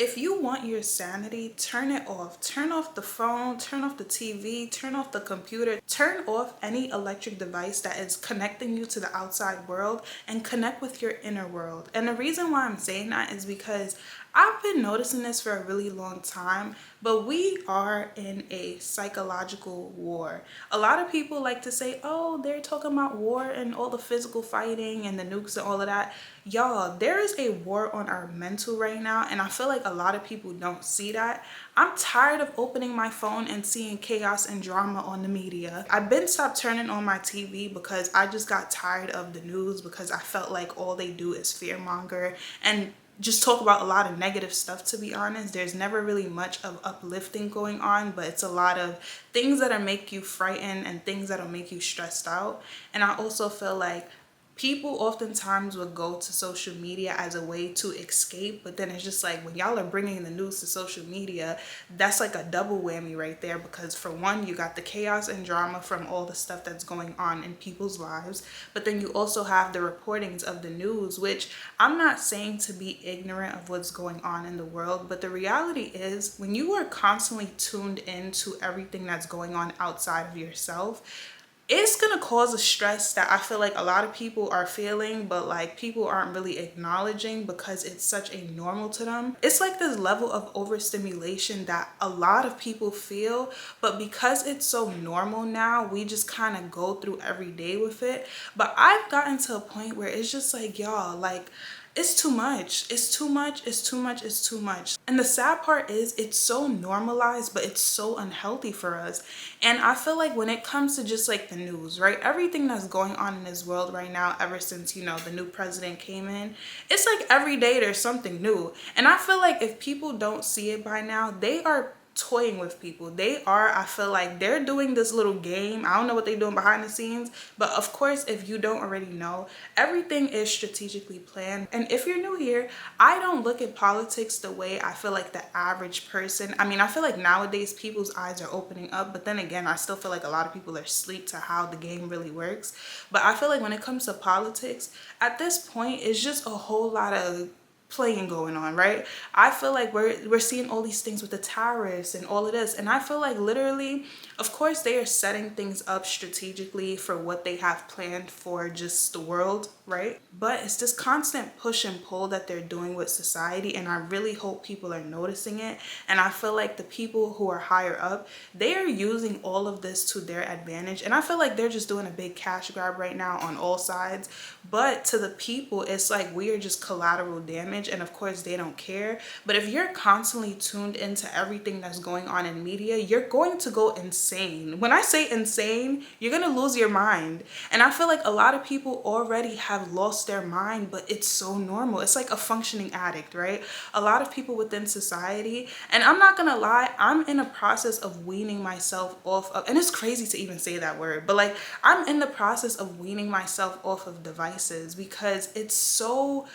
If you want your sanity, turn it off. Turn off the phone, turn off the TV, turn off the computer, turn off any electric device that is connecting you to the outside world and connect with your inner world. And the reason why I'm saying that is because I've been noticing this for a really long time, but we are in a psychological war. A lot of people like to say, oh, they're talking about war and all the physical fighting and the nukes and all of that. Y'all, there is a war on our mental right now, and I feel like a lot of people don't see that. I'm tired of opening my phone and seeing chaos and drama on the media. I've been stopped turning on my TV because I just got tired of the news, because I felt like all they do is fearmonger and just talk about a lot of negative stuff. To be honest, there's never really much of uplifting going on, but it's a lot of things that'll make you frightened and things that'll make you stressed out. And I also feel like people oftentimes would go to social media as a way to escape, but then it's just like when y'all are bringing the news to social media, that's like a double whammy right there, because for one, you got the chaos and drama from all the stuff that's going on in people's lives, but then you also have the reportings of the news, which I'm not saying to be ignorant of what's going on in the world, but the reality is when you are constantly tuned into everything that's going on outside of yourself, it's gonna cause a stress that I feel like a lot of people are feeling, but like people aren't really acknowledging because it's such a normal to them. It's like this level of overstimulation that a lot of people feel, but because it's so normal now, we just kind of go through every day with it. But I've gotten to a point where it's just like, y'all, like, it's too much. It's too much. It's too much. It's too much. And the sad part is it's so normalized, but it's so unhealthy for us. And I feel like when it comes to just like the news, right? Everything that's going on in this world right now, ever since, the new president came in, it's like every day there's something new. And I feel like if people don't see it by now, they are toying with people. I feel like they're doing this little game. I don't know what they're doing behind the scenes, but of course, if you don't already know, everything is strategically planned. And if you're new here, I don't look at politics the way I feel like the average person. I mean, I feel like nowadays people's eyes are opening up, but then again, I still feel like a lot of people are asleep to how the game really works. But I feel like when it comes to politics, at this point, it's just a whole lot of playing going on, right? I feel like we're seeing all these things with the tariffs and all of this, and I feel like literally, of course, they are setting things up strategically for what they have planned for just the world, right? But it's this constant push and pull that they're doing with society, and I really hope people are noticing it. And I feel like the people who are higher up, they are using all of this to their advantage, and I feel like they're just doing a big cash grab right now on all sides. But to the people, it's like we are just collateral damage, and of course they don't care. But if you're constantly tuned into everything that's going on in media, you're going to go insane. When I say insane, you're gonna lose your mind. And I feel like a lot of people already have lost their mind, but it's so normal. It's like a functioning addict, right? A lot of people within society, and I'm not gonna lie, I'm in a process of weaning myself off of, and it's crazy to even say that word, but like I'm in the process of weaning myself off of devices because it's so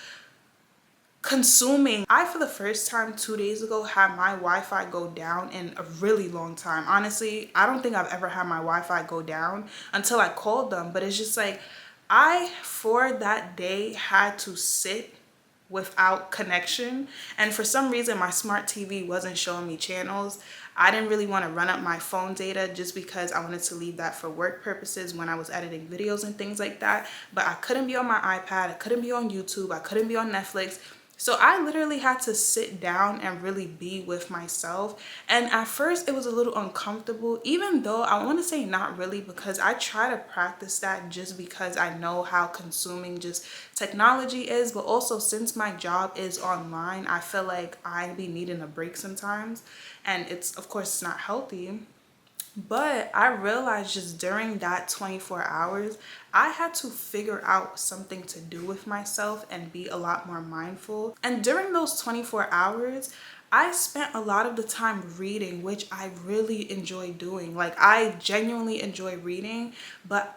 consuming. I, for the first time 2 days ago, had my Wi-Fi go down in a really long time. Honestly, I don't think I've ever had my Wi-Fi go down until I called them. But it's just like, I, for that day, had to sit without connection. And for some reason, my smart TV wasn't showing me channels. I didn't really want to run up my phone data just because I wanted to leave that for work purposes when I was editing videos and things like that. But I couldn't be on my iPad. I couldn't be on YouTube. I couldn't be on Netflix. So I literally had to sit down and really be with myself. And at first it was a little uncomfortable, even though I want to say not really, because I try to practice that just because I know how consuming just technology is. But also, since my job is online, I feel like I be needing a break sometimes. And it's, of course, it's not healthy. But I realized just during that 24 hours, I had to figure out something to do with myself and be a lot more mindful. And during those 24 hours, I spent a lot of the time reading, which I really enjoy doing. Like, I genuinely enjoy reading, but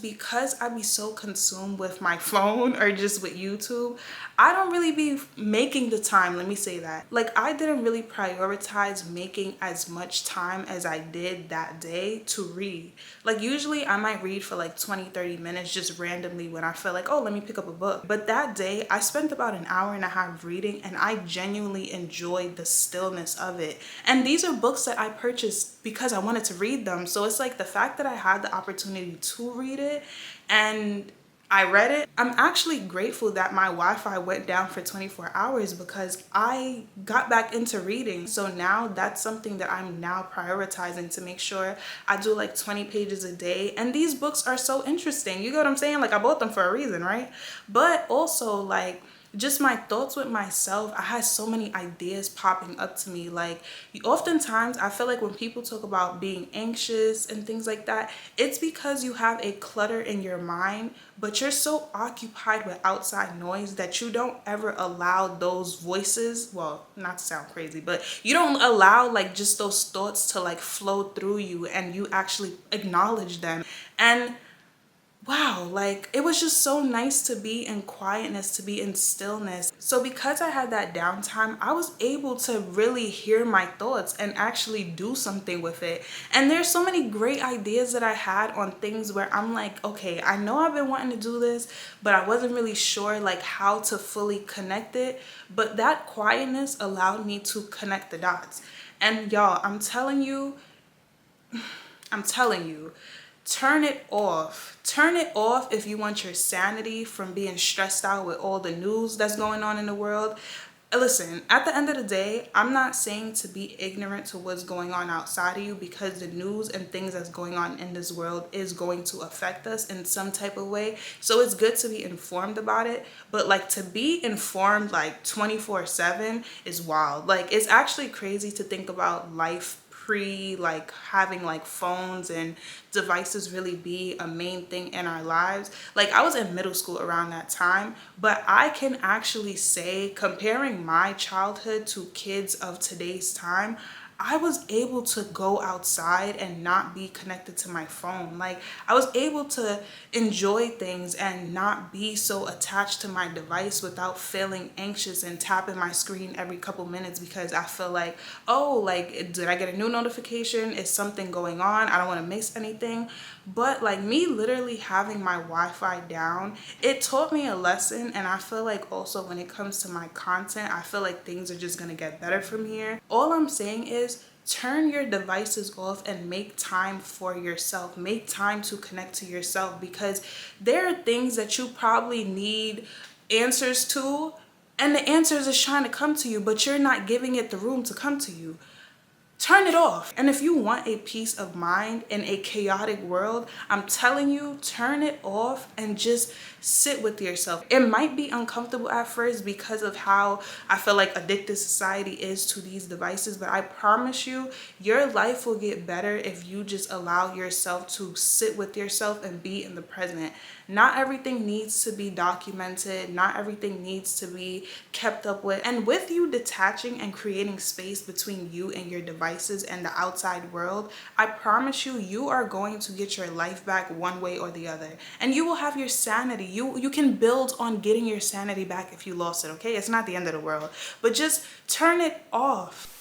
because I be so consumed with my phone or just with YouTube, I don't really be making the time, let me say that. Like, I didn't really prioritize making as much time as I did that day to read. Like, usually I might read for like 20-30 minutes just randomly when I feel like, oh, let me pick up a book. But that day I spent about an hour and a half reading, and I genuinely enjoyed enjoy the stillness of it. And these are books that I purchased because I wanted to read them. So it's like the fact that I had the opportunity to read it and I read it. I'm actually grateful that my Wi-Fi went down for 24 hours because I got back into reading. So now that's something that I'm now prioritizing to make sure I do like 20 pages a day. And these books are so interesting. You get what I'm saying? Like I bought them for a reason, right? But also like just my thoughts with myself, I had so many ideas popping up to me. Like oftentimes I feel like when people talk about being anxious and things like that, it's because you have a clutter in your mind, but you're so occupied with outside noise that you don't ever allow those voices, well, not to sound crazy, but you don't allow like just those thoughts to like flow through you and you actually acknowledge them. And wow, like it was just so nice to be in quietness, to be in stillness. So because I had that downtime, I was able to really hear my thoughts and actually do something with it. And there's so many great ideas that I had on things where I'm like, okay, I know I've been wanting to do this, but I wasn't really sure like how to fully connect it. But that quietness allowed me to connect the dots. And y'all, I'm telling you, turn it off. Turn it off if you want your sanity from being stressed out with all the news that's going on in the world. Listen, at the end of the day, I'm not saying to be ignorant to what's going on outside of you, because the news and things that's going on in this world is going to affect us in some type of way. So it's good to be informed about it. But like to be informed like 24/7 is wild. Like it's actually crazy to think about life pre like having like phones and devices really be a main thing in our lives. Like I was in middle school around that time, but I can actually say, comparing my childhood to kids of today's time, I was able to go outside and not be connected to my phone. Like I was able to enjoy things and not be so attached to my device without feeling anxious and tapping my screen every couple minutes because I feel like, oh, like did I get a new notification? Is something going on? I don't want to miss anything. But like me literally having my Wi-Fi down, it taught me a lesson. And I feel like also when it comes to my content, I feel like things are just gonna get better from here. All I'm saying is turn your devices off and make time for yourself. Make time to connect to yourself, because there are things that you probably need answers to, and the answers is trying to come to you, but you're not giving it the room to come to you. Turn it off. And if you want a peace of mind in a chaotic world, I'm telling you, turn it off and just sit with yourself. It might be uncomfortable at first because of how I feel like addicted society is to these devices, but I promise you, your life will get better if you just allow yourself to sit with yourself and be in the present. Not everything needs to be documented. Not everything needs to be kept up with. And with you detaching and creating space between you and your devices and the outside world, I promise you, you are going to get your life back one way or the other. And you will have your sanity. You can build on getting your sanity back if you lost it, okay? It's not the end of the world. But just turn it off.